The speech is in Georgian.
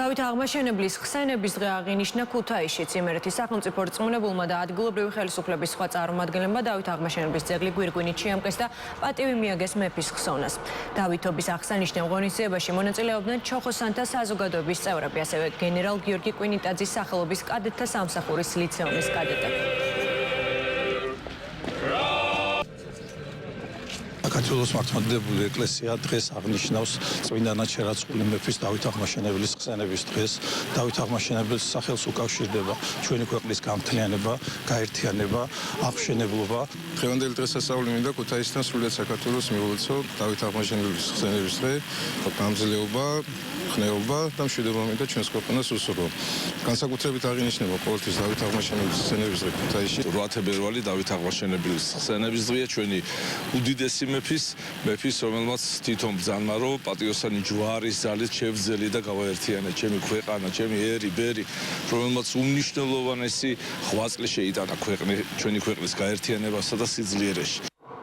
დავით აღმაშენებლის ხსენების დღე აღინიშნა ქუთაისშიც. იმერეთის სახელმწიფო რწმუნებულმა და ადგილობრივი ხელისუფლების სხვა წარმომადგენლებმა დავით აღმაშენებლის ძეგლი გვირგვინით შეამკეს და პატივი მიაგეს მეფის ხსოვნას. დავითობის აღსანიშნავ ღონისძიებაში მონაწილეობდნენ ჩოხოსანთა საზოგადოების წევრები, ასევე გენერალ გიორგი კვინიტაძის სახელობის კადეტთა სამსახურის ლიცეუმის კადეტები. საქართველოს მართლმადიდებელი ეკლესია დღეს აღნიშნავს წმინდა ნაჩერაწყული მეფის დავით აღმაშენებლის ხსენების დღეს. დავით აღმაშენებლის სახელს უკავშირდება ჩვენი ქვეყნის გამთლიანება, გაერთიანება, აღმშენებლობა. დღევანდელი დღესასწაული მინდა ქუთაისთან სრულიად საქართველოს მიულოცო დავით აღმაშენებლის ხსენების დღე, გამძლეობა, ხნეობა და მშვიდობა მინდა ჩვენს ქვეყანას უსურვო. განსაკუთრებით აღინიშნება ყოველთვის დავით აღმაშენებლის ხსენების დღე ქუთაისში. 8 თებერვალი დავით აღმაშენებლის ხსენების დღეა ჩვენი უდიდესი მეფის, რომელმაც თვითონ ბრძანა, რომ პატიოსანი ჯვარის ძალით შევძელი და გავაერთიანე ჩემი ქვეყანა, ჩემი ერი, ბერი, რომელმაც უმნიშვნელოვანესი ღვაწლი შეიტანა ჩვენი ქვეყნის გაერთიანებასა და სიძლიერეში.